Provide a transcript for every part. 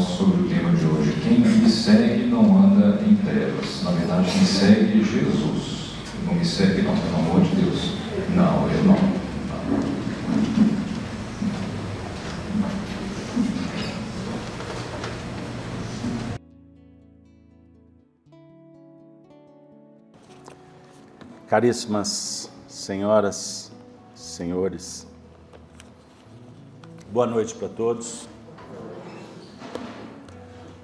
sobre o tema de hoje. Quem me segue não anda em trevas. Na verdade, quem segue é Jesus. Não me segue, não, pelo amor de Deus. Não, eu não. Caríssimas senhoras, senhores, boa noite para todos.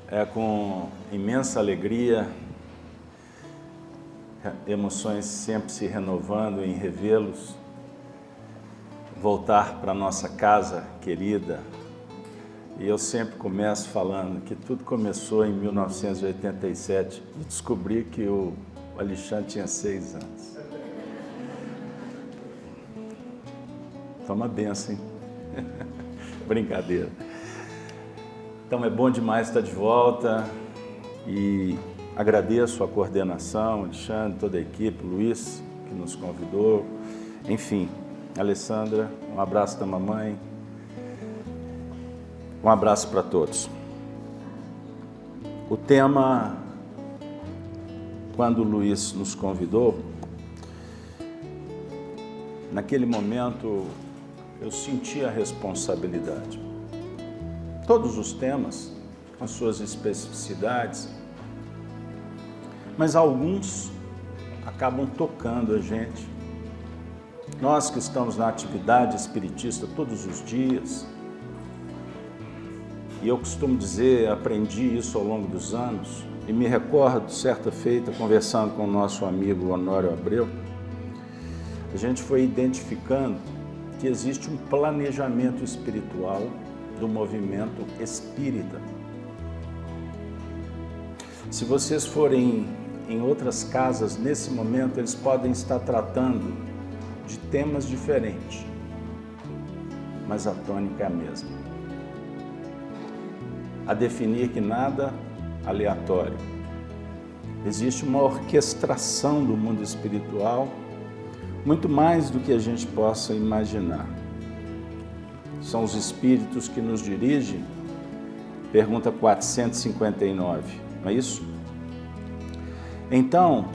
É com imensa alegria, emoções sempre se renovando em revê-los, voltar para a nossa casa querida. E eu sempre começo falando que tudo começou em 1987 e descobri que o Alexandre tinha 6 anos. Toma benção, hein? Brincadeira. Então é bom demais estar de volta e agradeço a coordenação, Alexandre, toda a equipe, Luiz, que nos convidou, enfim, Alessandra, um abraço da mamãe, um abraço para todos. O tema, quando o Luiz nos convidou, naquele momento eu senti a responsabilidade. Todos os temas, com as suas especificidades, mas alguns acabam tocando a gente. Nós que estamos na atividade espiritista todos os dias, e eu costumo dizer, aprendi isso ao longo dos anos, e me recordo, certa feita, conversando com o nosso amigo Honório Abreu, a gente foi identificando que existe um planejamento espiritual do movimento espírita. Se vocês forem em outras casas, nesse momento, eles podem estar tratando de temas diferentes, mas a tônica é a mesma. A definir que nada aleatório. Existe uma orquestração do mundo espiritual, muito mais do que a gente possa imaginar. São os espíritos que nos dirigem? Pergunta 459, não é isso? Então,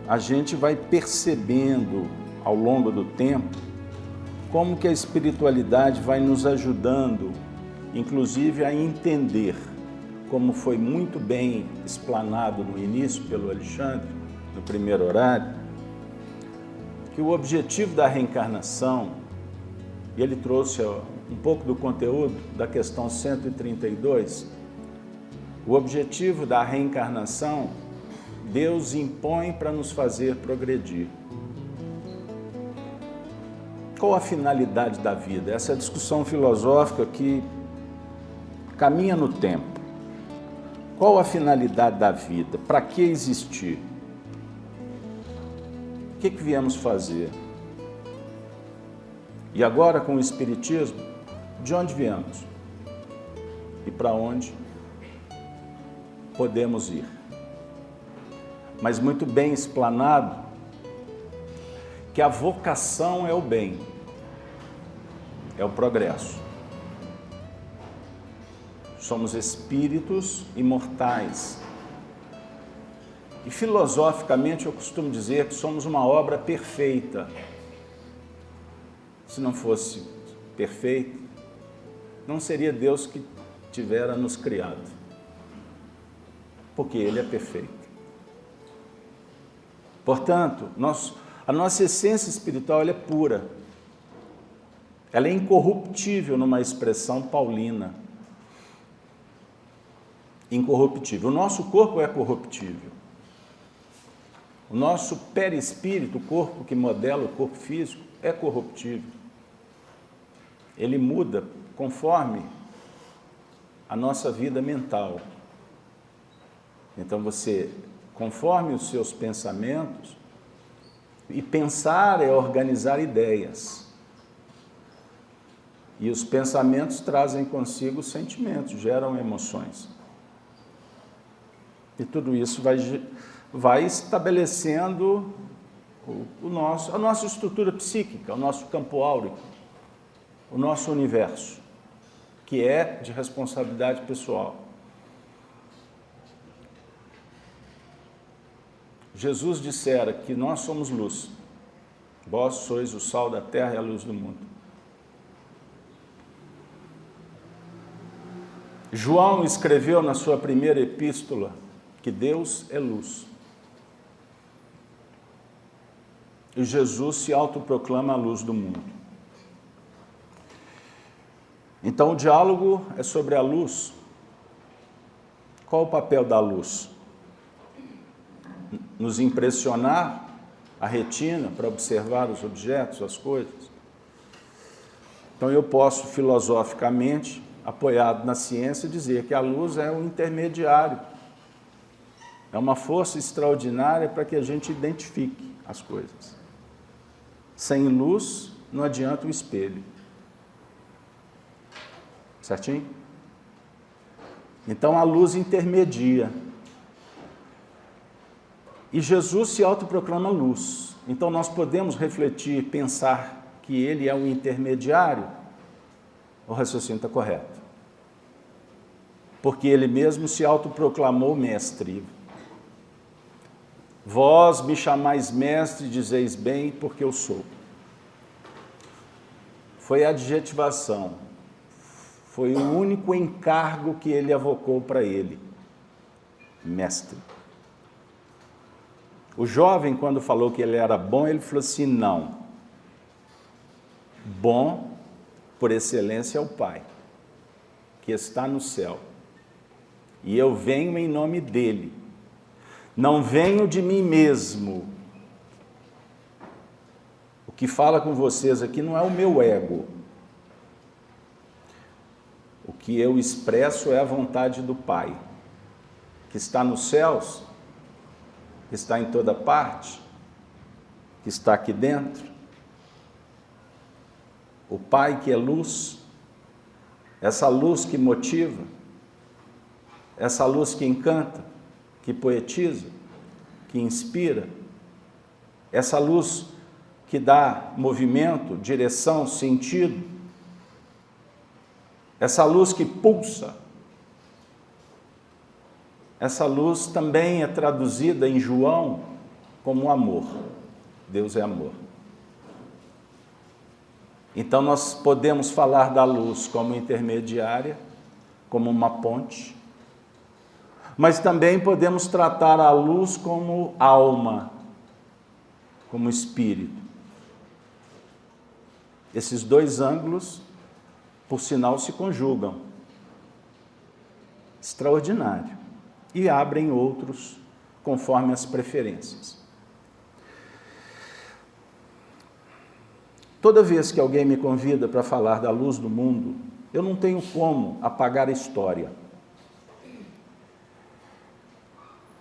a gente vai percebendo ao longo do tempo como que a espiritualidade vai nos ajudando, inclusive a entender, como foi muito bem explanado no início pelo Alexandre, no primeiro horário, que o objetivo da reencarnação, e ele trouxe um pouco do conteúdo da questão 132, o objetivo da reencarnação, Deus impõe para nos fazer progredir. Qual a finalidade da vida? Essa discussão filosófica que caminha no tempo. Qual a finalidade da vida? Para que existir? O que viemos fazer? E agora, com o Espiritismo, de onde viemos? E para onde podemos ir? Mas muito bem explanado que a vocação é o bem, é o progresso. Somos espíritos imortais. E filosoficamente eu costumo dizer que somos uma obra perfeita. Se não fosse perfeito, não seria Deus que tivera nos criado. Porque Ele é perfeito. Portanto, a nossa essência espiritual ela é pura. Ela é incorruptível numa expressão paulina. Incorruptível. O nosso corpo é corruptível. O nosso perispírito, o corpo que modela o corpo físico, é corruptível. Ele muda conforme a nossa vida mental. Então você, conforme os seus pensamentos, e pensar é organizar ideias. E os pensamentos trazem consigo sentimentos, geram emoções. E tudo isso vai estabelecendo a nossa estrutura psíquica, o nosso campo áurico, o nosso universo, que é de responsabilidade pessoal. Jesus dissera que nós somos luz. Vós sois o sal da terra e a luz do mundo. João escreveu na sua primeira epístola que Deus é luz. E Jesus se autoproclama a luz do mundo. Então o diálogo é sobre a luz. Qual o papel da luz? Nos impressionar a retina para observar os objetos, as coisas. Então eu posso filosoficamente, apoiado na ciência, dizer que a luz é um intermediário. É uma força extraordinária para que a gente identifique as coisas. Sem luz não adianta o espelho. Certinho? Então a luz intermedia. E Jesus se autoproclama luz. Então nós podemos refletir, pensar que ele é o intermediário. O raciocínio está correto. Porque ele mesmo se autoproclamou mestre. Vós me chamais mestre, dizeis bem, porque eu sou. Foi a adjetivação. Foi o único encargo que ele avocou para ele. Mestre. O jovem, quando falou que ele era bom, ele falou assim, não. Bom, por excelência, é o Pai, que está no céu. E eu venho em nome dele. Não venho de mim mesmo. O que fala com vocês aqui não é o meu ego. O que eu expresso é a vontade do Pai, que está nos céus, que está em toda parte, que está aqui dentro. O Pai que é luz, essa luz que motiva, essa luz que encanta, que poetiza, que inspira, essa luz que dá movimento, direção, sentido, essa luz que pulsa. Essa luz também é traduzida em João como amor. Deus é amor. Então nós podemos falar da luz como intermediária, como uma ponte, mas também podemos tratar a luz como alma, como espírito. Esses dois ângulos, por sinal, se conjugam. Extraordinário. E abrem outros conforme as preferências. Toda vez que alguém me convida para falar da luz do mundo, eu não tenho como apagar a história.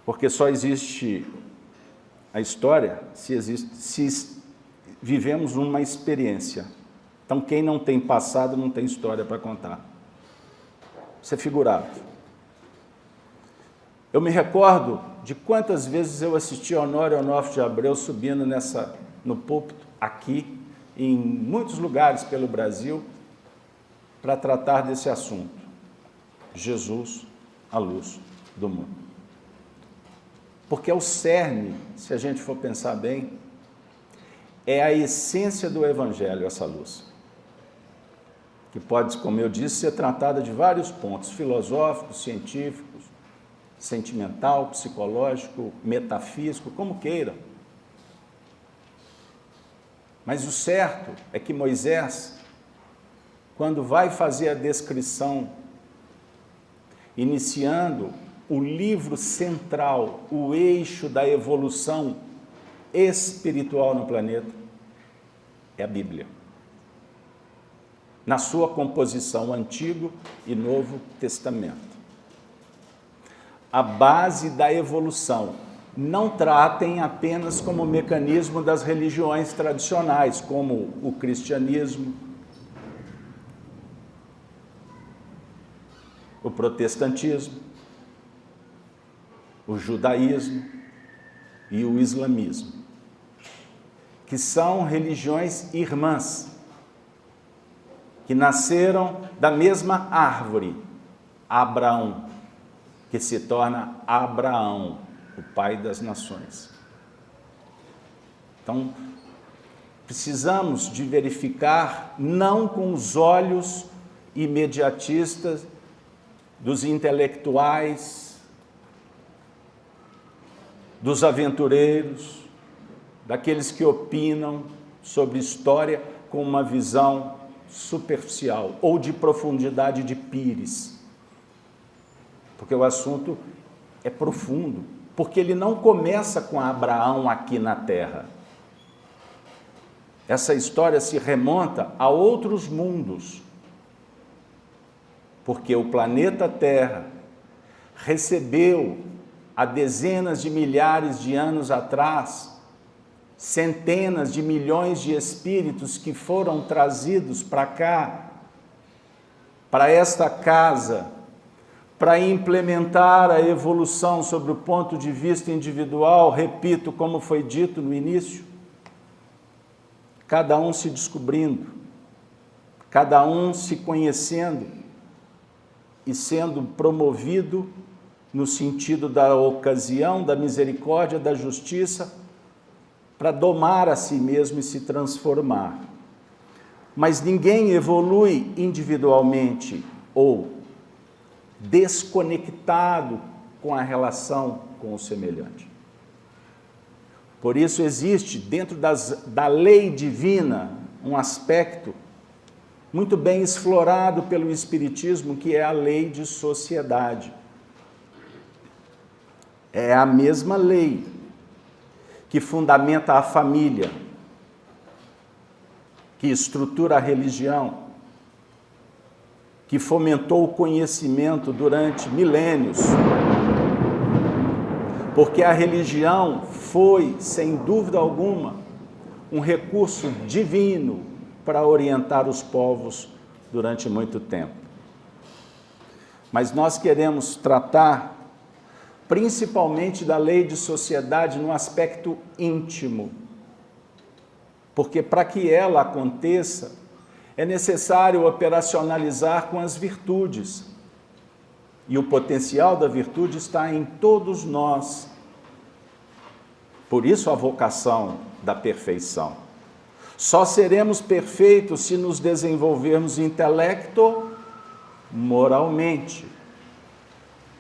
Porque só existe a história se vivemos uma experiência. Então, quem não tem passado não tem história para contar. Isso é figurado. Eu me recordo de quantas vezes eu assisti a Honório Onofre de Abreu subindo no púlpito, aqui, em muitos lugares pelo Brasil, para tratar desse assunto. Jesus, a luz do mundo. Porque é o cerne, se a gente for pensar bem, é a essência do Evangelho, essa luz. Que pode, como eu disse, ser tratada de vários pontos, filosóficos, científicos, sentimental, psicológico, metafísico, como queiram. Mas o certo é que Moisés, quando vai fazer a descrição, iniciando o livro central, o eixo da evolução espiritual no planeta, é a Bíblia. Na sua composição Antigo e Novo Testamento. A base da evolução. Não tratem apenas como mecanismo das religiões tradicionais, como o cristianismo, o protestantismo, o judaísmo e o islamismo, que são religiões irmãs, que nasceram da mesma árvore, Abraão, que se torna Abraão, o pai das nações. Então, precisamos de verificar, não com os olhos imediatistas dos intelectuais, dos aventureiros, daqueles que opinam sobre história com uma visão superficial ou de profundidade de pires. Porque o assunto é profundo, porque ele não começa com Abraão aqui na terra. Essa história se remonta a outros mundos, porque o planeta Terra recebeu, há dezenas de milhares de anos atrás, centenas de milhões de espíritos que foram trazidos para cá, para esta casa, para implementar a evolução sob o ponto de vista individual, repito, como foi dito no início, cada um se descobrindo, cada um se conhecendo e sendo promovido no sentido da ocasião, da misericórdia, da justiça, para domar a si mesmo e se transformar. Mas ninguém evolui individualmente ou desconectado com a relação com o semelhante. Por isso existe dentro da lei divina um aspecto muito bem explorado pelo Espiritismo, que é a lei de sociedade. É a mesma lei que fundamenta a família, que estrutura a religião, que fomentou o conhecimento durante milênios, porque a religião foi, sem dúvida alguma, um recurso divino para orientar os povos durante muito tempo. Mas nós queremos tratar principalmente da lei de sociedade no aspecto íntimo, porque para que ela aconteça, é necessário operacionalizar com as virtudes. E o potencial da virtude está em todos nós. Por isso a vocação da perfeição. Só seremos perfeitos se nos desenvolvermos intelecto, moralmente.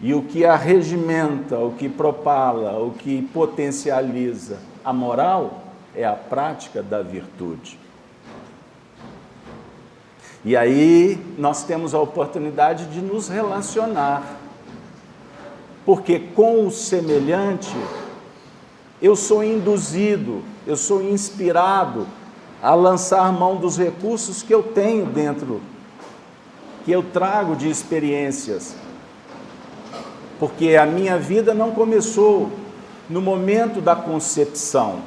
E o que arregimenta, o que propala, o que potencializa a moral é a prática da virtude. E aí nós temos a oportunidade de nos relacionar, porque com o semelhante eu sou induzido, eu sou inspirado a lançar mão dos recursos que eu tenho dentro, que eu trago de experiências, porque a minha vida não começou no momento da concepção,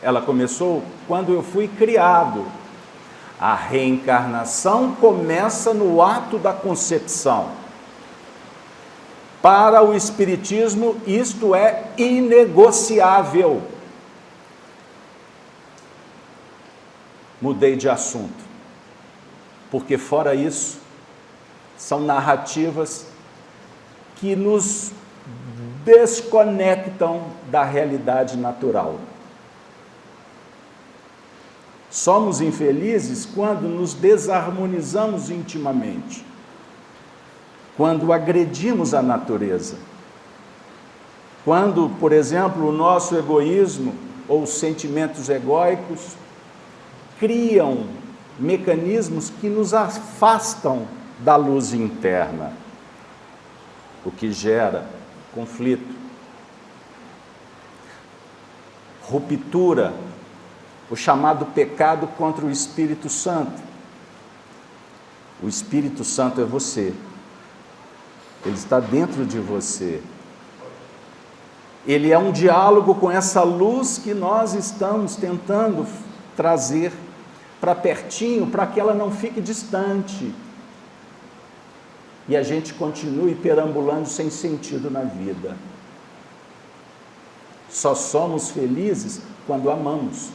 ela começou quando eu fui criado. A reencarnação começa no ato da concepção. Para o Espiritismo, isto é inegociável. Mudei de assunto, porque fora isso, são narrativas que nos desconectam da realidade natural. Somos infelizes quando nos desarmonizamos intimamente, quando agredimos a natureza, quando, por exemplo, o nosso egoísmo ou sentimentos egóicos criam mecanismos que nos afastam da luz interna, o que gera conflito, ruptura, o chamado pecado contra o Espírito Santo. O Espírito Santo é você. Ele está dentro de você. Ele é um diálogo com essa luz que nós estamos tentando trazer para pertinho, para que ela não fique distante. E a gente continue perambulando sem sentido na vida. Só somos felizes quando amamos,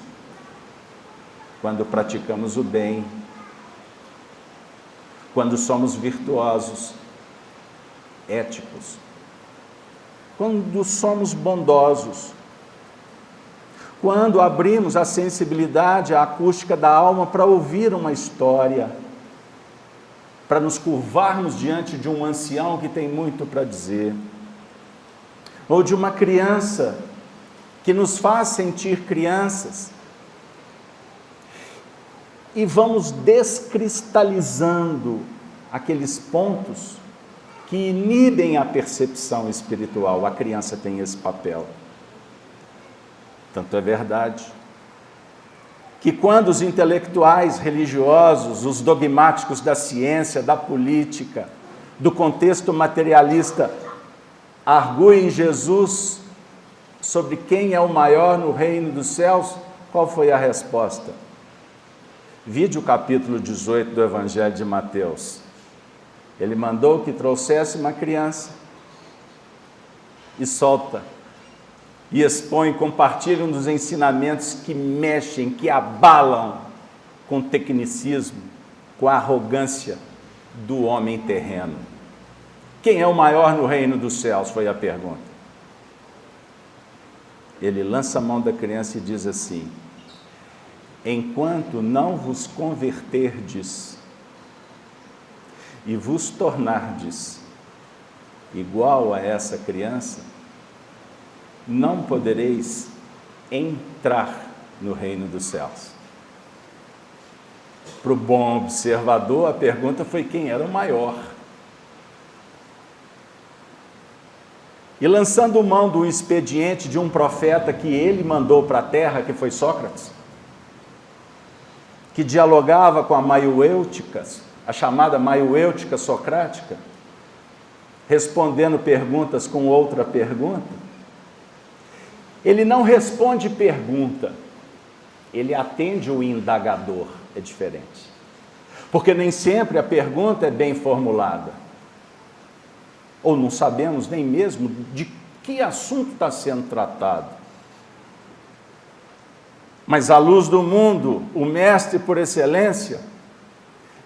quando praticamos o bem, quando somos virtuosos, éticos, quando somos bondosos, quando abrimos a sensibilidade, a acústica da alma para ouvir uma história, para nos curvarmos diante de um ancião que tem muito para dizer, ou de uma criança que nos faz sentir crianças, e vamos descristalizando aqueles pontos que inibem a percepção espiritual. A criança tem esse papel. Tanto é verdade que quando os intelectuais religiosos, os dogmáticos da ciência, da política, do contexto materialista, arguem Jesus sobre quem é o maior no reino dos céus, qual foi a resposta? Vide o capítulo 18 do Evangelho de Mateus. Ele mandou que trouxesse uma criança e solta, e expõe, compartilha um dos ensinamentos que mexem, que abalam com o tecnicismo, com a arrogância do homem terreno. Quem é o maior no reino dos céus? Foi a pergunta. Ele lança a mão da criança e diz assim: enquanto não vos converterdes e vos tornardes igual a essa criança, não podereis entrar no reino dos céus. Para o bom observador, a pergunta foi quem era o maior. E lançando mão do expediente de um profeta que ele mandou para a terra, que foi Sócrates, que dialogava com a maiêutica, a chamada maiêutica socrática, respondendo perguntas com outra pergunta, ele não responde pergunta, ele atende o indagador, é diferente. Porque nem sempre a pergunta é bem formulada, ou não sabemos nem mesmo de que assunto está sendo tratado. Mas à luz do mundo, o mestre por excelência,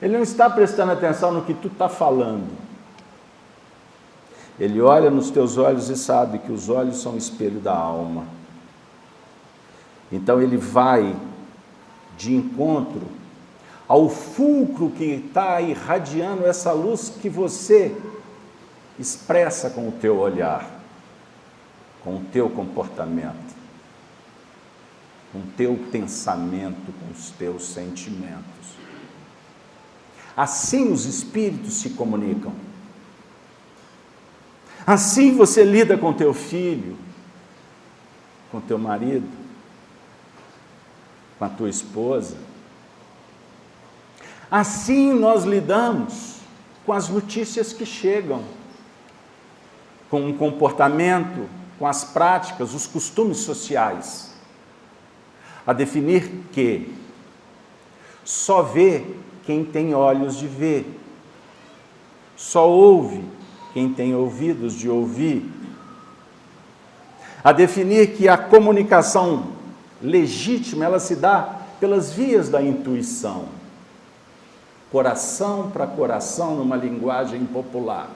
ele não está prestando atenção no que tu está falando. Ele olha nos teus olhos e sabe que os olhos são o espelho da alma. Então ele vai de encontro ao fulcro que está irradiando essa luz que você expressa com o teu olhar, com o teu comportamento, com o teu pensamento, com os teus sentimentos. Assim os espíritos se comunicam. Assim você lida com teu filho, com teu marido, com a tua esposa. Assim nós lidamos com as notícias que chegam, com o comportamento, com as práticas, os costumes sociais. A definir que só vê quem tem olhos de ver, só ouve quem tem ouvidos de ouvir. A definir que a comunicação legítima, ela se dá pelas vias da intuição, coração para coração, numa linguagem popular,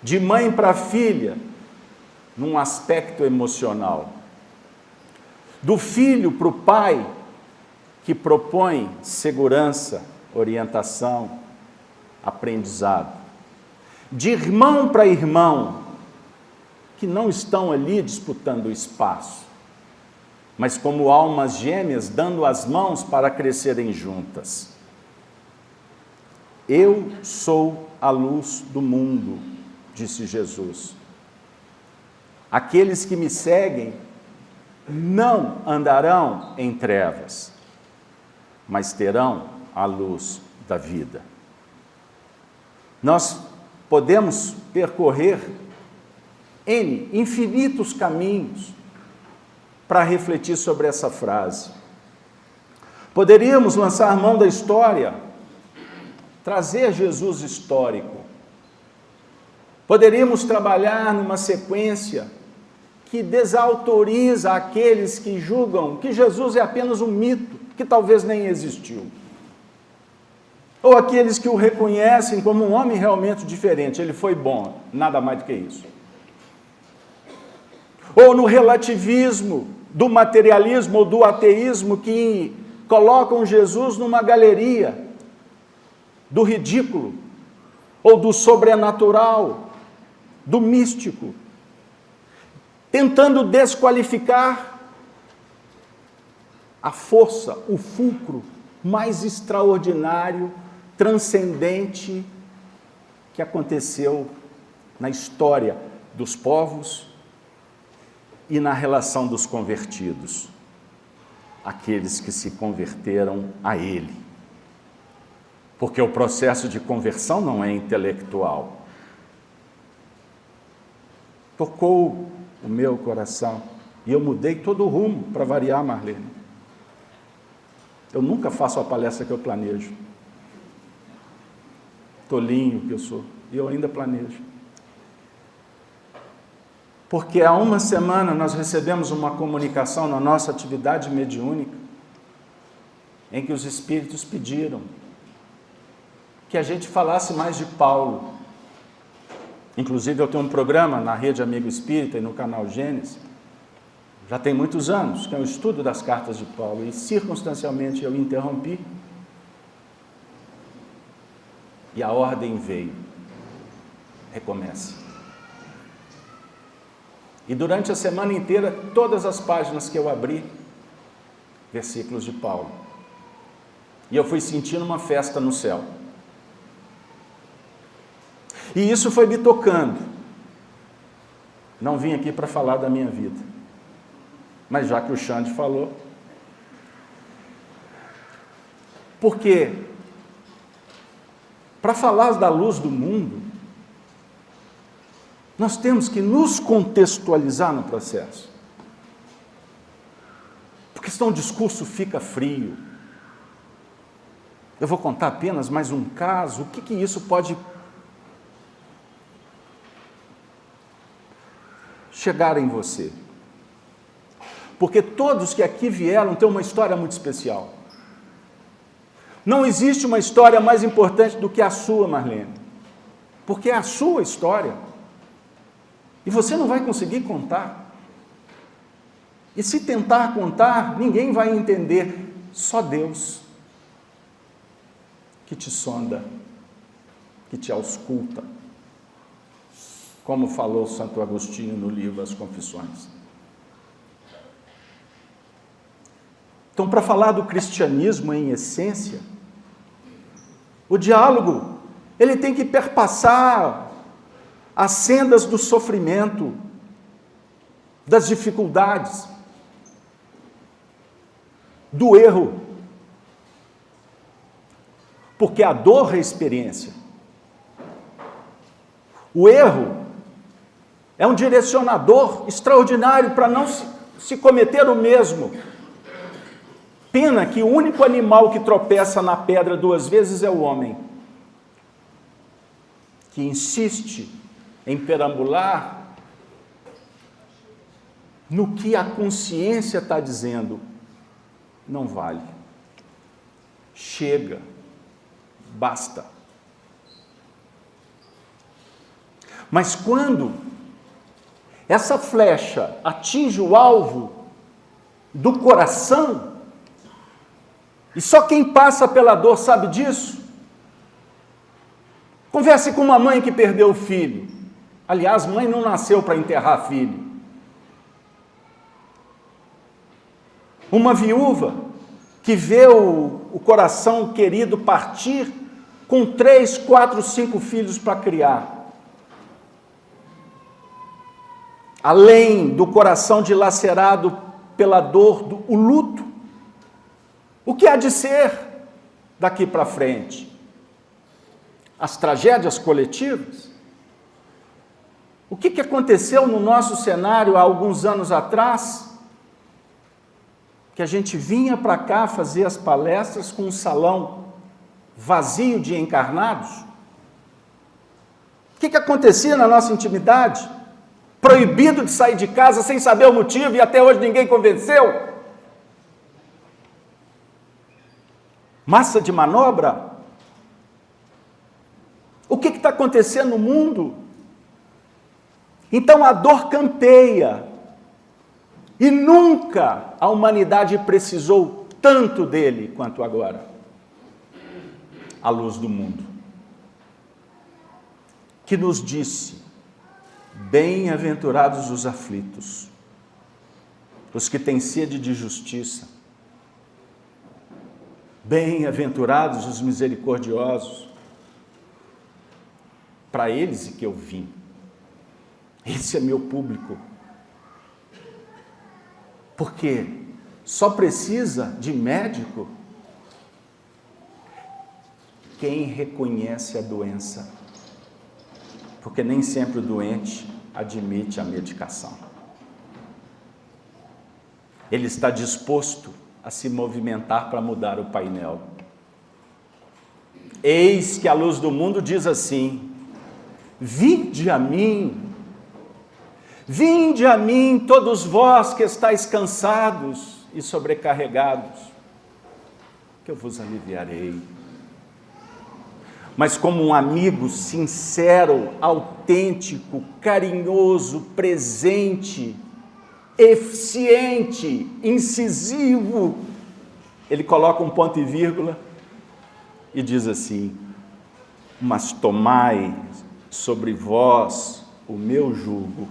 de mãe para filha, num aspecto emocional, do filho para o pai, que propõe segurança, orientação, aprendizado, de irmão para irmão, que não estão ali disputando o espaço, mas como almas gêmeas, dando as mãos para crescerem juntas. Eu sou a luz do mundo, disse Jesus. Aqueles que me seguem não andarão em trevas, mas terão a luz da vida. Nós podemos percorrer infinitos caminhos para refletir sobre essa frase. Poderíamos lançar mão da história, trazer Jesus histórico. Poderíamos trabalhar numa sequência que desautoriza aqueles que julgam que Jesus é apenas um mito, que talvez nem existiu. Ou aqueles que o reconhecem como um homem realmente diferente, ele foi bom, nada mais do que isso. Ou no relativismo do materialismo ou do ateísmo que colocam Jesus numa galeria do ridículo, ou do sobrenatural, do místico, tentando desqualificar a força, o fulcro mais extraordinário, transcendente que aconteceu na história dos povos e na relação dos convertidos, aqueles que se converteram a Ele. Porque o processo de conversão não é intelectual. Tocou o meu coração e eu mudei todo o rumo, para variar, Marlene. Eu nunca faço a palestra que eu planejo. Tolinho que eu sou, e eu ainda planejo. Porque há uma semana nós recebemos uma comunicação na nossa atividade mediúnica, em que os espíritos pediram que a gente falasse mais de Paulo. Inclusive eu tenho um programa na Rede Amigo Espírita e no canal Gênesis, já tem muitos anos, que é o estudo das cartas de Paulo, e circunstancialmente eu interrompi, e a ordem veio: recomece. E durante a semana inteira, todas as páginas que eu abri, versículos de Paulo. E eu fui sentindo uma festa no céu. E isso foi me tocando. Não vim aqui para falar da minha vida, mas já que o Xande falou, porque para falar da luz do mundo, nós temos que nos contextualizar no processo, porque senão o discurso fica frio. Eu vou contar apenas mais um caso. O que isso pode chegar em você? Porque todos que aqui vieram têm uma história muito especial. Não existe uma história mais importante do que a sua, Marlene, porque é a sua história, e você não vai conseguir contar. E se tentar contar, ninguém vai entender, só Deus, que te sonda, que te ausculta, como falou Santo Agostinho no livro As Confissões. Então, para falar do cristianismo em essência, o diálogo, ele tem que perpassar as sendas do sofrimento, das dificuldades, do erro. Porque a dor é experiência. O erro é um direcionador extraordinário para não se cometer o mesmo. Pena que o único animal que tropeça na pedra 2 vezes é o homem, que insiste em perambular no que a consciência está dizendo. Não vale. Chega. Basta. Mas quando essa flecha atinge o alvo do coração, e só quem passa pela dor sabe disso. Converse com uma mãe que perdeu o filho. Aliás, mãe não nasceu para enterrar filho. Uma viúva que vê o coração querido partir com 3, 4, 5 filhos para criar. Além do coração dilacerado pela dor, o luto, o que há de ser daqui para frente? As tragédias coletivas? O que aconteceu no nosso cenário há alguns anos atrás? Que a gente vinha para cá fazer as palestras com um salão vazio de encarnados? O que acontecia na nossa intimidade? Proibido de sair de casa sem saber o motivo e até hoje ninguém convenceu? Massa de manobra? O que está acontecendo no mundo? Então a dor campeia E nunca a humanidade precisou tanto dele quanto agora. A luz do mundo. Que nos disse: bem-aventurados os aflitos, os que têm sede de justiça. Bem-aventurados os misericordiosos. Para eles é que eu vim. Esse é meu público. Porque só precisa de médico quem reconhece a doença. Porque nem sempre o doente admite a medicação. Ele está disposto a se movimentar para mudar o painel. Eis que a luz do mundo diz assim: vinde a mim, todos vós que estáis cansados e sobrecarregados, que eu vos aliviarei. Mas como um amigo sincero, autêntico, carinhoso, presente, eficiente, incisivo, ele coloca um ponto e vírgula e diz assim: mas tomai sobre vós o meu jugo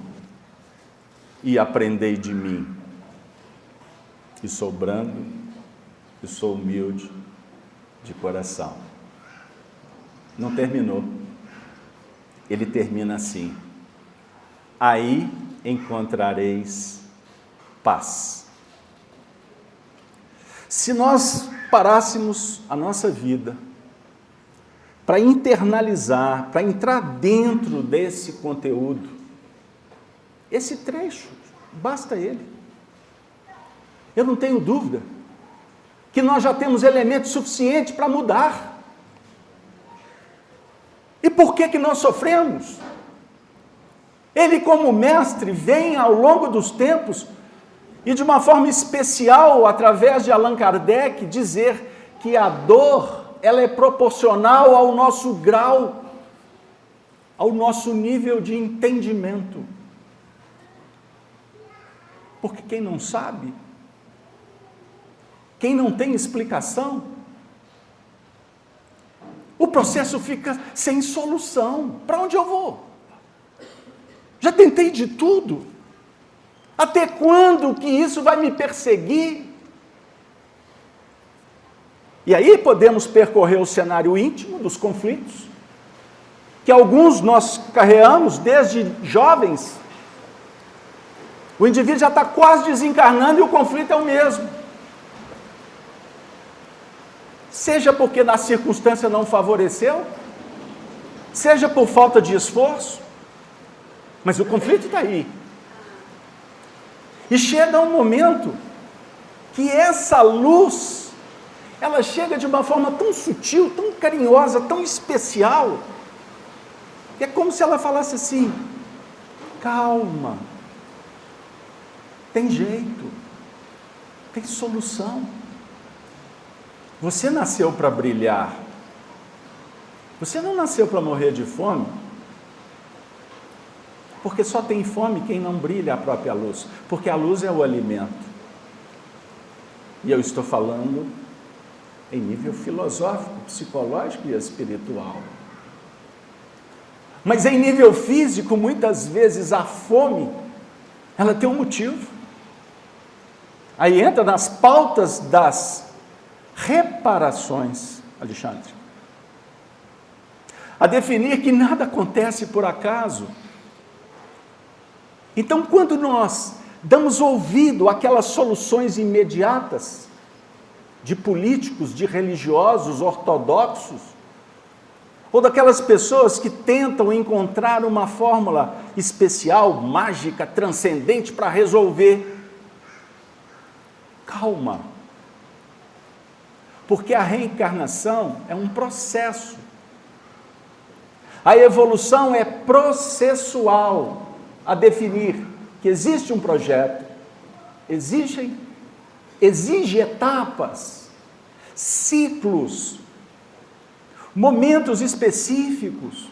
e aprendei de mim, que sou brando e sou humilde de coração. Não terminou. Ele termina assim: aí encontrareis paz. Se nós parássemos a nossa vida para internalizar, para entrar dentro desse conteúdo, esse trecho, basta ele. Eu não tenho dúvida que nós já temos elementos suficientes para mudar. E por que nós sofremos? Ele, como mestre, vem ao longo dos tempos e de uma forma especial, através de Allan Kardec, dizer que a dor, ela é proporcional ao nosso grau, ao nosso nível de entendimento. Porque quem não sabe, quem não tem explicação, o processo fica sem solução. Para onde eu vou? Já tentei de tudo. Até quando que isso vai me perseguir? E aí podemos percorrer o cenário íntimo dos conflitos, que alguns nós carregamos desde jovens. O indivíduo já está quase desencarnando e o conflito é o mesmo. Seja porque na circunstância não favoreceu, seja por falta de esforço, mas o conflito está aí. E chega um momento que essa luz, ela chega de uma forma tão sutil, tão carinhosa, tão especial, que é como se ela falasse assim: calma, tem jeito, tem solução. Você nasceu para brilhar. Você não nasceu para morrer de fome. Porque só tem fome quem não brilha a própria luz. Porque a luz é o alimento. E eu estou falando em nível filosófico, psicológico e espiritual. Mas em nível físico, muitas vezes a fome, ela tem um motivo. Aí entra nas pautas das reparações, Alexandre, a definir que nada acontece por acaso. Então, quando nós damos ouvido àquelas soluções imediatas de políticos, de religiosos ortodoxos, ou daquelas pessoas que tentam encontrar uma fórmula especial, mágica, transcendente para resolver, calma. Porque a reencarnação é um processo. A evolução é processual, a definir que existe um projeto, exige etapas, ciclos, momentos específicos.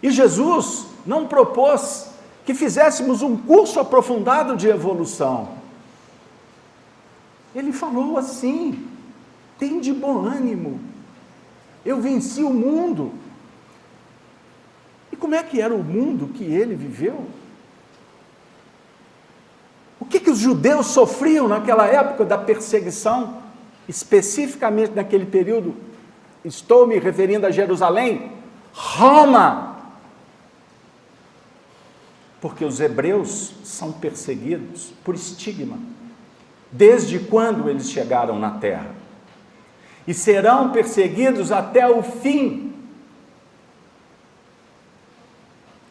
E Jesus não propôs que fizéssemos um curso aprofundado de evolução. Ele falou assim: tem de bom ânimo, eu venci o mundo. E como é que era o mundo que ele viveu? O que os judeus sofriam naquela época da perseguição, especificamente naquele período? Estou me referindo a Jerusalém, Roma. Porque os hebreus são perseguidos por estigma, desde quando eles chegaram na terra. E serão perseguidos até o fim.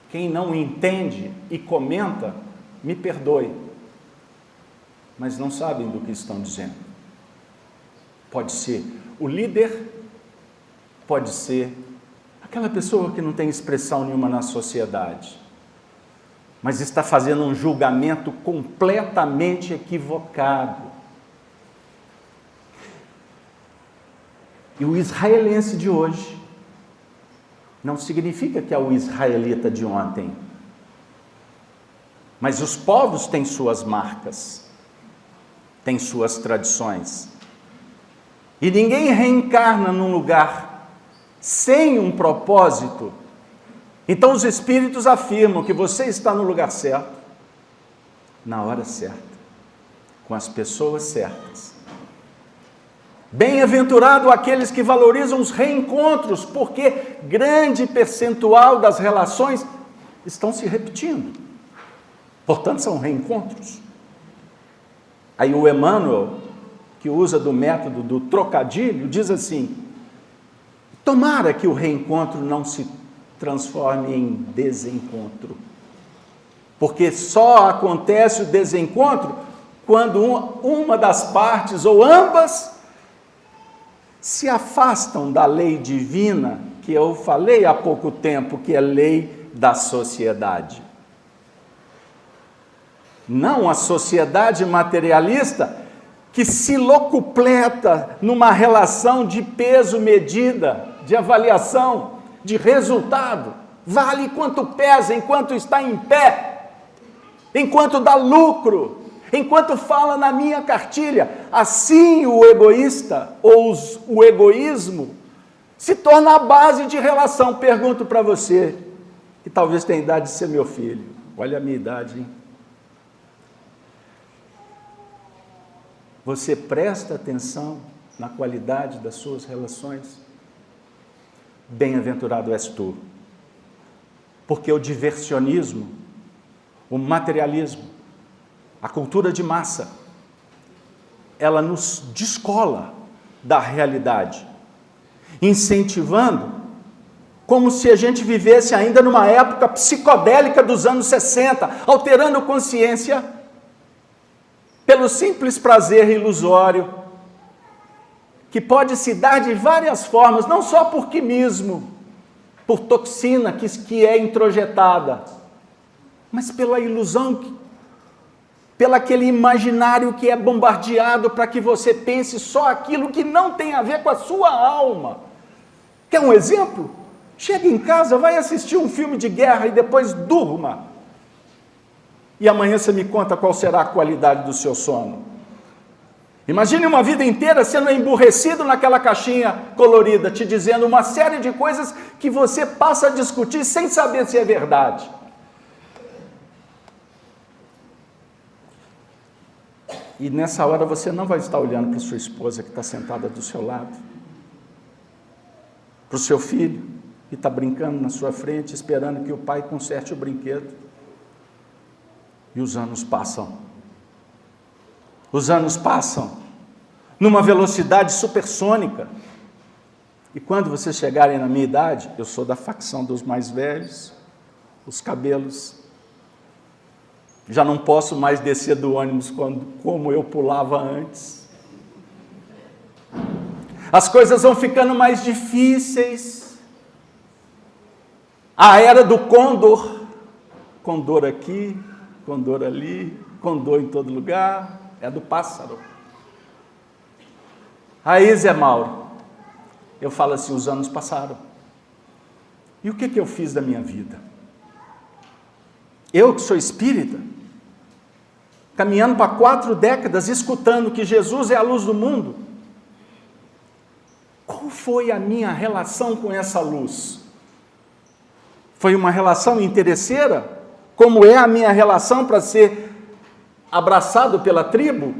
Quem não entende e comenta, me perdoe, mas não sabem do que estão dizendo. Pode ser o líder, pode ser aquela pessoa que não tem expressão nenhuma na sociedade, mas está fazendo um julgamento completamente equivocado. E o israelense de hoje não significa que é o israelita de ontem, mas os povos têm suas marcas, têm suas tradições, e ninguém reencarna num lugar sem um propósito. Então os espíritos afirmam que você está no lugar certo, na hora certa, com as pessoas certas. Bem-aventurado aqueles que valorizam os reencontros, porque grande percentual das relações estão se repetindo. Portanto, são reencontros. Aí o Emmanuel, que usa do método do trocadilho, diz assim: tomara que o reencontro não se transforme em desencontro, porque só acontece o desencontro quando uma das partes ou ambas se afastam da lei divina, que eu falei há pouco tempo, que é lei da sociedade. Não a sociedade materialista que se locupleta numa relação de peso-medida, de avaliação, de resultado. Vale quanto pesa enquanto está em pé, enquanto dá lucro, enquanto fala na minha cartilha. Assim o egoísta ou o egoísmo se torna a base de relação. Pergunto para você, que talvez tenha idade de ser meu filho. Olha a minha idade, hein? Você presta atenção na qualidade das suas relações? Bem-aventurado és tu. Porque o diversionismo, o materialismo, a cultura de massa, ela nos descola da realidade, incentivando como se a gente vivesse ainda numa época psicodélica dos anos 60, alterando consciência pelo simples prazer ilusório, que pode se dar de várias formas, não só por quimismo, por toxina que é introjetada, mas pela ilusão, pelo aquele imaginário que é bombardeado para que você pense só aquilo que não tem a ver com a sua alma. Quer um exemplo? Chega em casa, vai assistir um filme de guerra e depois durma. E amanhã você me conta qual será a qualidade do seu sono. Imagine uma vida inteira sendo emburrecido naquela caixinha colorida, te dizendo uma série de coisas que você passa a discutir sem saber se é verdade. E nessa hora você não vai estar olhando para sua esposa que está sentada do seu lado, para o seu filho que está brincando na sua frente, esperando que o pai conserte o brinquedo. E os anos passam. Os anos passam numa velocidade supersônica. E quando vocês chegarem na minha idade, eu sou da facção dos mais velhos, os cabelos. Já não posso mais descer do ônibus como eu pulava antes. As coisas vão ficando mais difíceis. A era do côndor. Condor aqui, condor ali, condor em todo lugar. É do pássaro. Aí, Zé Mauro, eu falo assim, os anos passaram. E o que eu fiz da minha vida? Eu que sou espírita, caminhando para 4 décadas, escutando que Jesus é a luz do mundo, qual foi a minha relação com essa luz? Foi uma relação interesseira? Como é a minha relação para ser abraçado pela tribo,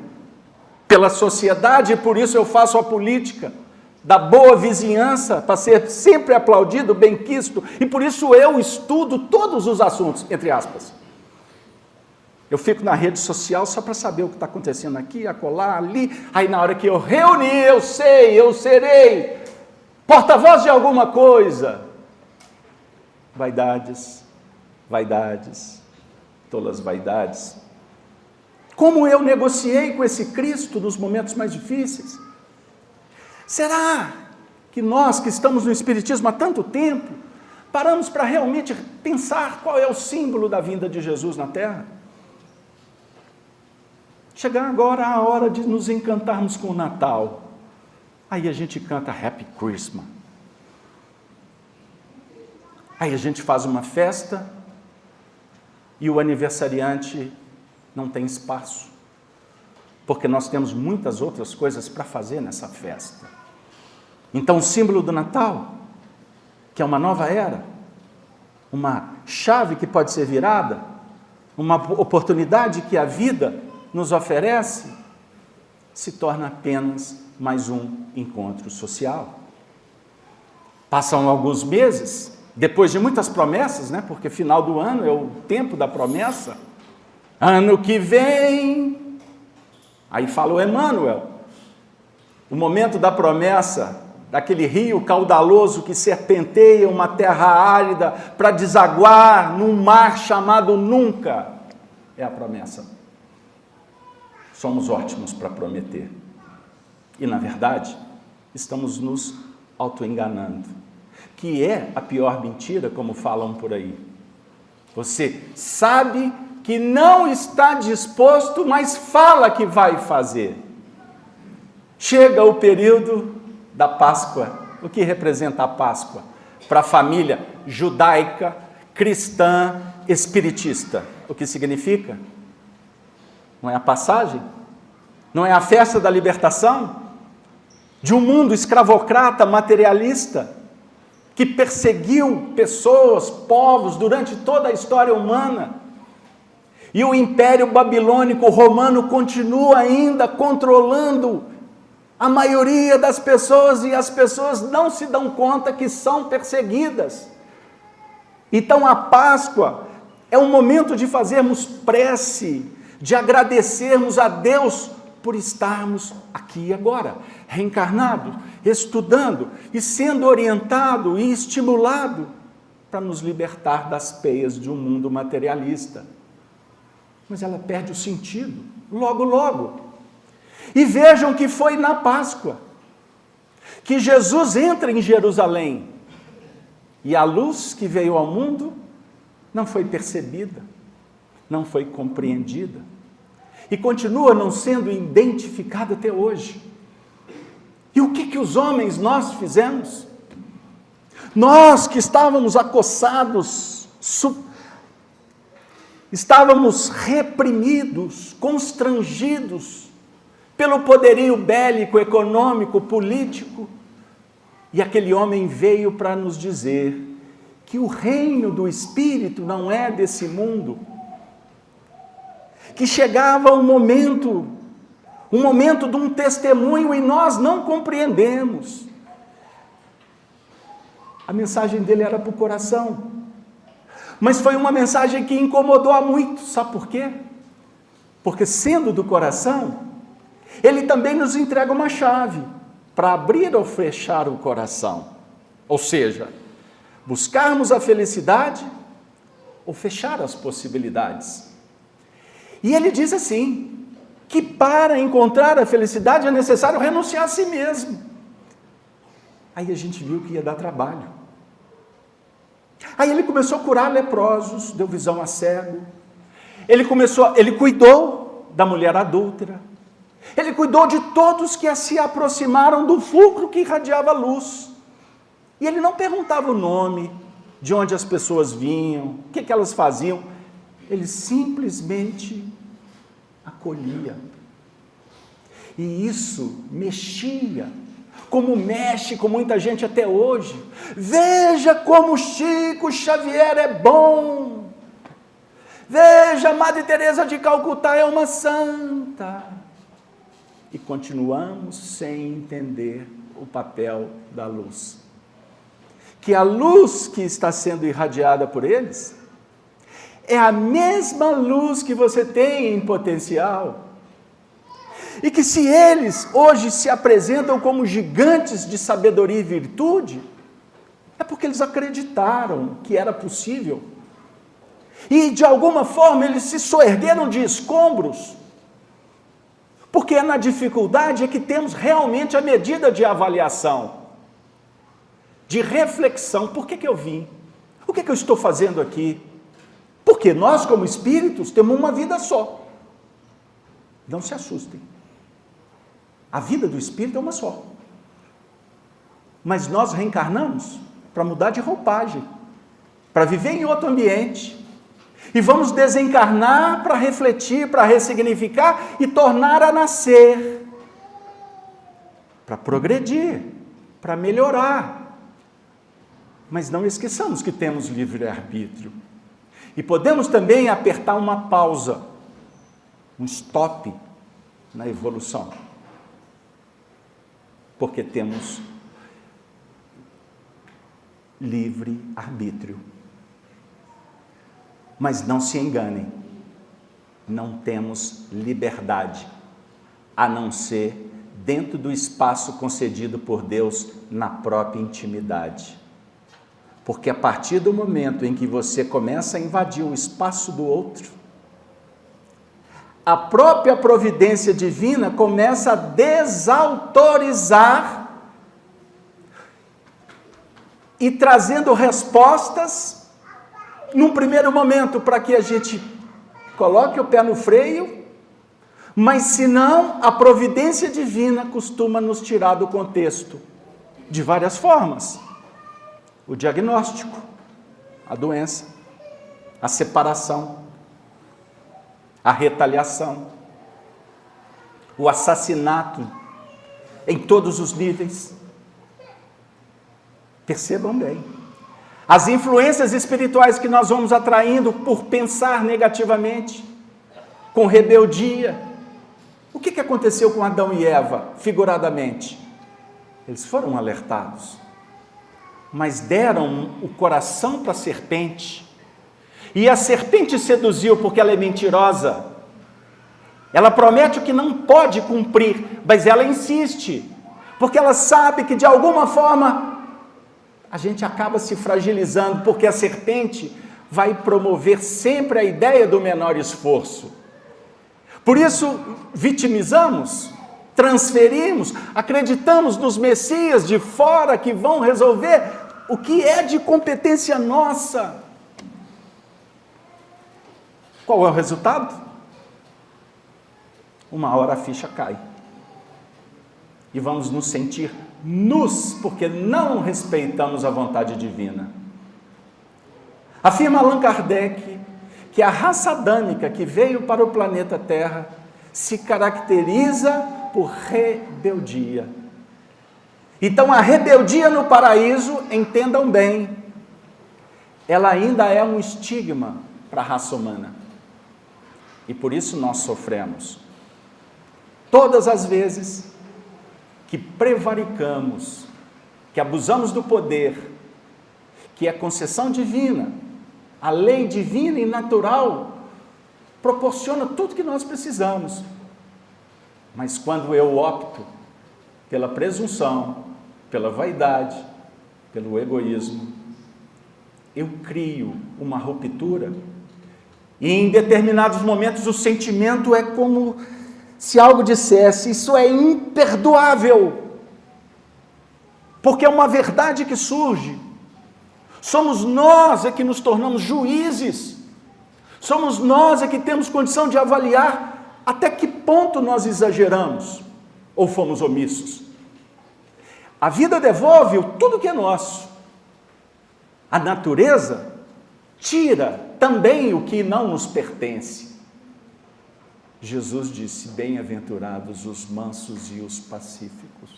pela sociedade, e por isso eu faço a política da boa vizinhança, para ser sempre aplaudido, benquisto, e por isso eu estudo todos os assuntos, entre aspas. Eu fico na rede social só para saber o que está acontecendo aqui, acolá, ali, aí na hora que eu reunir, eu sei, eu serei porta-voz de alguma coisa. Vaidades, vaidades, tolas vaidades. Como eu negociei com esse Cristo nos momentos mais difíceis? Será que nós que estamos no Espiritismo há tanto tempo, paramos para realmente pensar qual é o símbolo da vinda de Jesus na Terra? Chegar agora a hora de nos encantarmos com o Natal. Aí a gente canta Happy Christmas. Aí a gente faz uma festa e o aniversariante não tem espaço, porque nós temos muitas outras coisas para fazer nessa festa. Então o símbolo do Natal, que é uma nova era, uma chave que pode ser virada, uma oportunidade que a vida nos oferece, se torna apenas mais um encontro social. Passam alguns meses, depois de muitas promessas, né? Porque final do ano é o tempo da promessa. Ano que vem, aí fala o Emmanuel, o momento da promessa, daquele rio caudaloso que serpenteia uma terra árida para desaguar num mar chamado nunca, é a promessa. Somos ótimos para prometer. E, na verdade, estamos nos autoenganando. Que é a pior mentira, como falam por aí. Você sabe que não está disposto, mas fala que vai fazer. Chega o período da Páscoa. O que representa a Páscoa? Para a família judaica, cristã, espiritista. O que significa? Não é a passagem? Não é a festa da libertação? De um mundo escravocrata, materialista, que perseguiu pessoas, povos, durante toda a história humana. E o Império Babilônico Romano continua ainda controlando a maioria das pessoas, e as pessoas não se dão conta que são perseguidas. Então a Páscoa é um momento de fazermos prece, de agradecermos a Deus por estarmos aqui agora, reencarnados, estudando e sendo orientado e estimulado para nos libertar das peias de um mundo materialista. Mas ela perde o sentido, logo, logo. E vejam que foi na Páscoa que Jesus entra em Jerusalém e a luz que veio ao mundo não foi percebida, não foi compreendida e continua não sendo identificada até hoje. E o que os homens nós fizemos? Nós que estávamos acossados, estávamos reprimidos, constrangidos pelo poderio bélico, econômico, político, e aquele homem veio para nos dizer que o reino do Espírito não é desse mundo, que chegava um momento de um testemunho e nós não compreendemos. A mensagem dele era para o coração, mas foi uma mensagem que incomodou a muitos. Sabe por quê? Porque sendo do coração, ele também nos entrega uma chave para abrir ou fechar o coração. Ou seja, buscarmos a felicidade ou fechar as possibilidades. E ele diz assim, que para encontrar a felicidade é necessário renunciar a si mesmo. Aí a gente viu que ia dar trabalho. Aí ele começou a curar leprosos, deu visão a cego. Ele cuidou da mulher adúltera. Ele cuidou de todos que se aproximaram do fulcro que irradiava luz. E ele não perguntava o nome, de onde as pessoas vinham, o que elas faziam. ele simplesmente acolhia. E isso mexia, como mexe com muita gente até hoje. Veja como Chico Xavier é bom. Veja, Madre Teresa de Calcutá é uma santa. E continuamos sem entender o papel da luz. Que a luz que está sendo irradiada por eles é a mesma luz que você tem em potencial. E que se eles hoje se apresentam como gigantes de sabedoria e virtude, é porque eles acreditaram que era possível. E de alguma forma eles se soergueram de escombros, porque é na dificuldade é que temos realmente a medida de avaliação, de reflexão. Por que eu vim? O que eu estou fazendo aqui? Porque nós, como espíritos, temos uma vida só. Não se assustem. A vida do espírito é uma só. Mas nós reencarnamos para mudar de roupagem, para viver em outro ambiente. E vamos desencarnar para refletir, para ressignificar e tornar a nascer. Para progredir, para melhorar. Mas não esqueçamos que temos livre-arbítrio. E podemos também apertar uma pausa, um stop na evolução. Porque temos livre-arbítrio. Mas não se enganem, não temos liberdade, a não ser dentro do espaço concedido por Deus na própria intimidade. Porque a partir do momento em que você começa a invadir o espaço do outro, a própria providência divina começa a desautorizar e trazendo respostas, num primeiro momento, para que a gente coloque o pé no freio, mas se não, a providência divina costuma nos tirar do contexto, de várias formas. O diagnóstico, a doença, a separação, a retaliação, o assassinato em todos os níveis. Percebam bem. As influências espirituais que nós vamos atraindo por pensar negativamente, com rebeldia. O que aconteceu com Adão e Eva, figuradamente? Eles foram alertados, mas deram o coração para a serpente. E a serpente seduziu porque ela é mentirosa. Ela promete o que não pode cumprir, mas ela insiste, porque ela sabe que de alguma forma a gente acaba se fragilizando, porque a serpente vai promover sempre a ideia do menor esforço. Por isso, vitimizamos, transferimos, acreditamos nos messias de fora que vão resolver o que é de competência nossa. Qual é o resultado? Uma hora a ficha cai. E vamos nos sentir nus, porque não respeitamos a vontade divina. Afirma Allan Kardec que a raça adâmica que veio para o planeta Terra se caracteriza por rebeldia. Então a rebeldia no paraíso, entendam bem, ela ainda é um estigma para a raça humana. E por isso nós sofremos. Todas as vezes que prevaricamos, que abusamos do poder, que é concessão divina, a lei divina e natural proporciona tudo que nós precisamos. Mas quando eu opto pela presunção, pela vaidade, pelo egoísmo, eu crio uma ruptura. E em determinados momentos o sentimento é como se algo dissesse: isso é imperdoável, porque é uma verdade que surge. Somos nós é que nos tornamos juízes, somos nós é que temos condição de avaliar até que ponto nós exageramos ou fomos omissos. A vida devolve tudo que é nosso. A natureza tira também o que não nos pertence. Jesus disse: bem-aventurados os mansos e os pacíficos.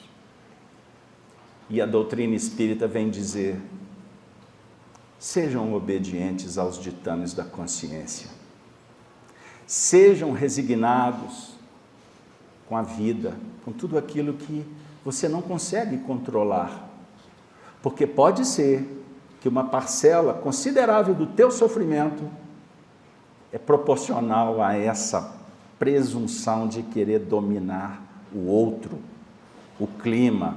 E a doutrina espírita vem dizer: sejam obedientes aos ditames da consciência. Sejam resignados com a vida, com tudo aquilo que você não consegue controlar. Porque pode ser que uma parcela considerável do teu sofrimento é proporcional a essa presunção de querer dominar o outro, o clima,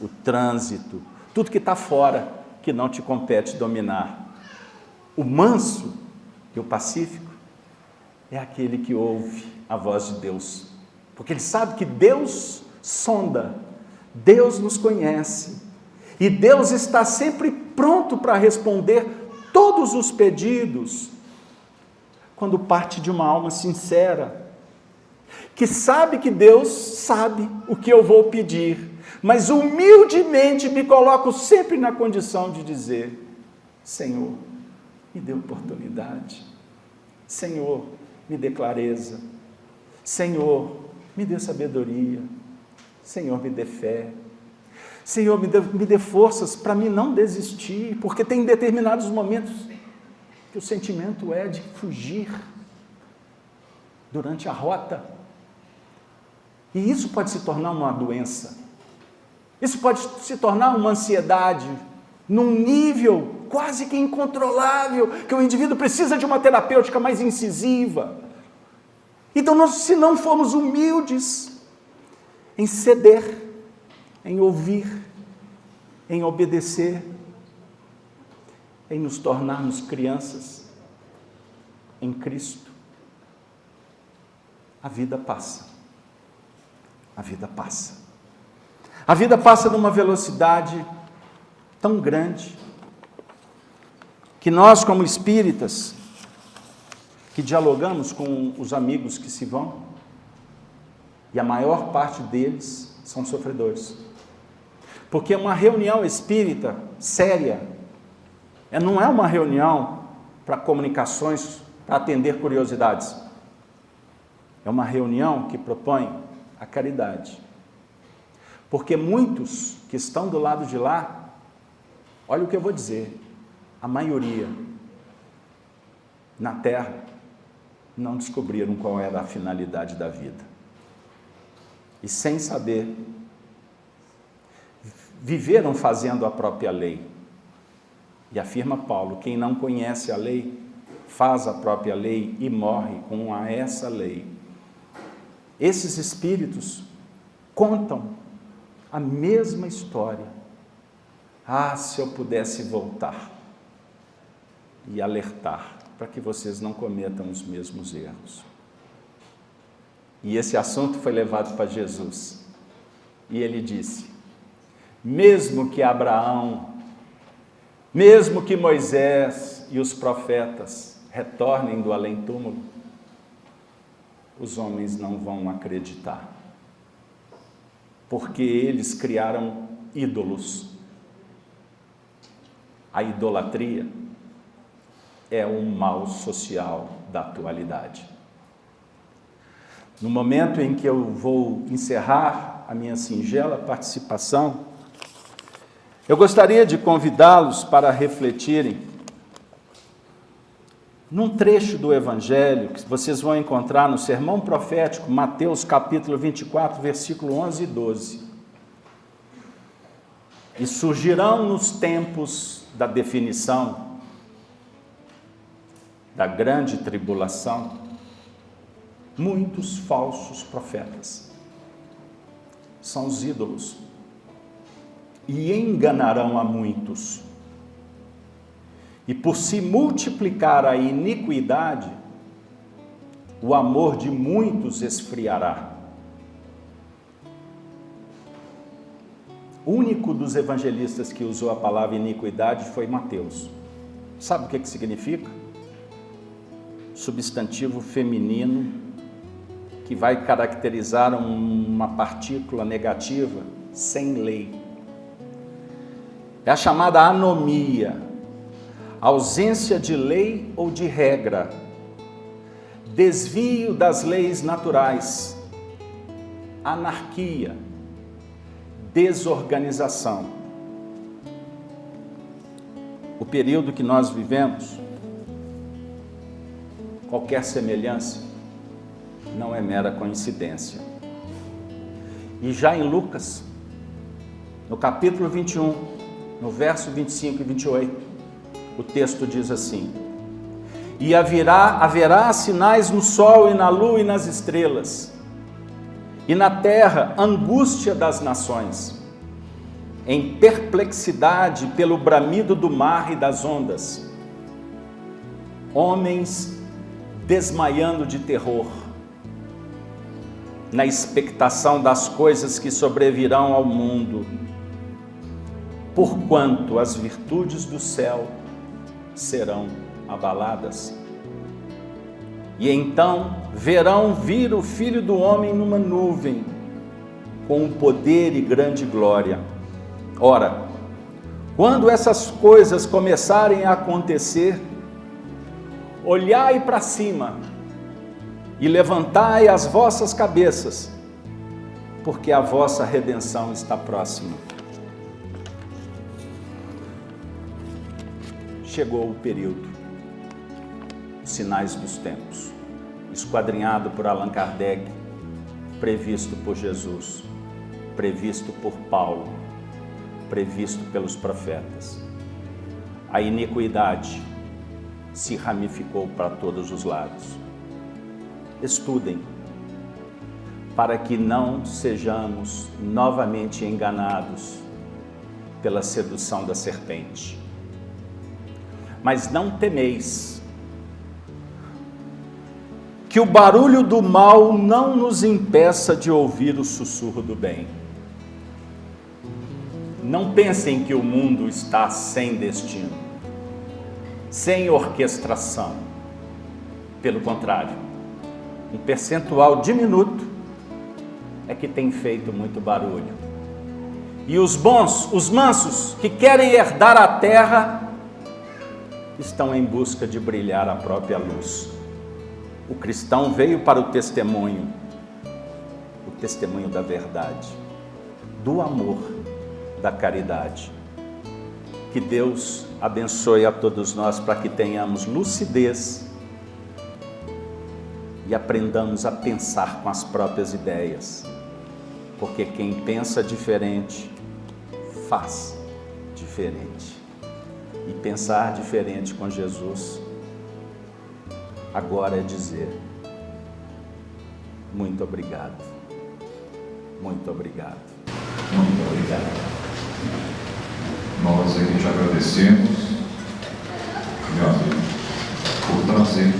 o trânsito, tudo que está fora, que não te compete dominar. O manso e o pacífico é aquele que ouve a voz de Deus, porque ele sabe que Deus sonda, Deus nos conhece, e Deus está sempre pronto para responder todos os pedidos, quando parte de uma alma sincera, que sabe que Deus sabe o que eu vou pedir, mas humildemente me coloco sempre na condição de dizer: Senhor, me dê oportunidade, Senhor, me dê clareza, Senhor, me dê sabedoria, Senhor, me dê fé, Senhor, me dê forças para mim não desistir, porque tem determinados momentos que o sentimento é de fugir durante a rota, e isso pode se tornar uma doença, isso pode se tornar uma ansiedade, num nível quase que incontrolável, que o indivíduo precisa de uma terapêutica mais incisiva. Então, se não formos humildes em ceder, em ouvir, em obedecer, em nos tornarmos crianças em Cristo, a vida passa. A vida passa. A vida passa numa velocidade tão grande que nós, como espíritas, que dialogamos com os amigos que se vão, e a maior parte deles são sofredores. Porque uma reunião espírita séria não é uma reunião para comunicações, para atender curiosidades. É uma reunião que propõe a caridade. Porque muitos que estão do lado de lá, olha o que eu vou dizer, a maioria na Terra não descobriram qual era a finalidade da vida. E sem saber, viveram fazendo a própria lei. E afirma Paulo: quem não conhece a lei, faz a própria lei e morre com essa lei. Esses espíritos contam a mesma história. Ah, se eu pudesse voltar e alertar para que vocês não cometam os mesmos erros. E esse assunto foi levado para Jesus. E ele disse: mesmo que Abraão, mesmo que Moisés e os profetas retornem do além-túmulo, os homens não vão acreditar, porque eles criaram ídolos. A idolatria é um mal social da atualidade. No momento em que eu vou encerrar a minha singela participação, eu gostaria de convidá-los para refletirem num trecho do Evangelho que vocês vão encontrar no Sermão Profético, Mateus capítulo 24, versículo 11 e 12. E surgirão nos tempos da definição, da grande tribulação, muitos falsos profetas. São os ídolos. E enganarão a muitos. E por se multiplicar a iniquidade, o amor de muitos esfriará. O único dos evangelistas que usou a palavra iniquidade foi Mateus. Sabe o que significa? Substantivo feminino que vai caracterizar uma partícula negativa sem lei. É a chamada anomia. ausência de lei ou de regra, desvio das leis naturais, anarquia, desorganização. O período que nós vivemos, qualquer semelhança, não é mera coincidência. E já em Lucas, no capítulo 21, no verso 25 e 28, o texto diz assim: e haverá sinais no sol e na lua e nas estrelas, e na terra angústia das nações, em perplexidade pelo bramido do mar e das ondas, homens desmaiando de terror, na expectação das coisas que sobrevirão ao mundo, porquanto as virtudes do céu serão abaladas. E então verão vir o Filho do Homem numa nuvem, com poder e grande glória. Ora, quando essas coisas começarem a acontecer, olhai para cima e levantai as vossas cabeças, porque a vossa redenção está próxima. Chegou o período, os sinais dos tempos, esquadrinhado por Allan Kardec, previsto por Jesus, previsto por Paulo, previsto pelos profetas. A iniquidade se ramificou para todos os lados. Estudem, para que não sejamos novamente enganados pela sedução da serpente. Mas não temeis, que o barulho do mal não nos impeça de ouvir o sussurro do bem. Não pensem que o mundo está sem destino, sem orquestração. Pelo contrário, um percentual diminuto é que tem feito muito barulho. E os bons, os mansos, que querem herdar a terra, estão em busca de brilhar a própria luz. O cristão veio para o testemunho da verdade, do amor, da caridade. Que Deus abençoe a todos nós para que tenhamos lucidez e aprendamos a pensar com as próprias ideias, porque quem pensa diferente, faz diferente. E pensar diferente com Jesus, agora é dizer: muito obrigado, muito obrigado. Muito obrigado. Nós aqui te agradecemos, meu amigo, por trazer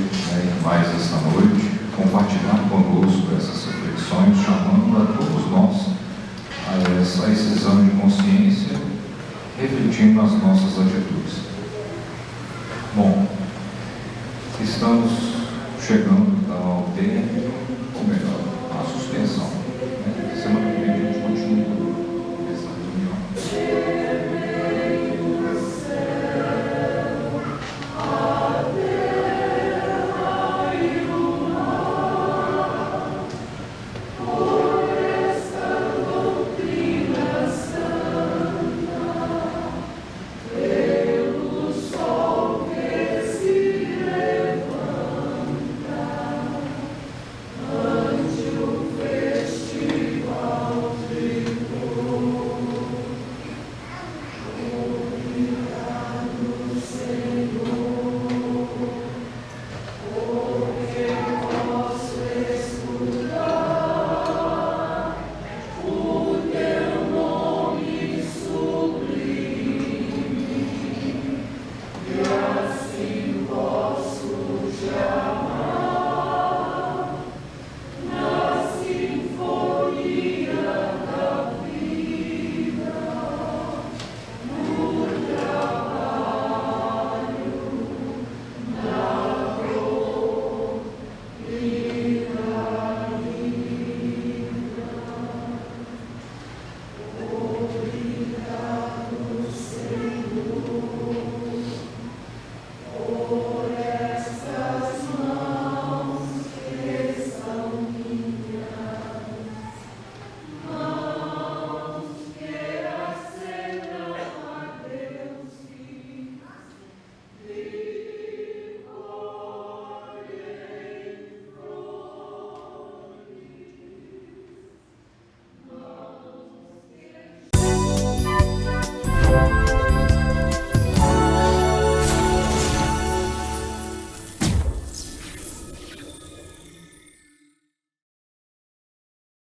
mais esta noite, compartilhar conosco essas reflexões, chamando a todos nós a esse exame de consciência, refletindo nas nossas atitudes. Bom, estamos chegando ao término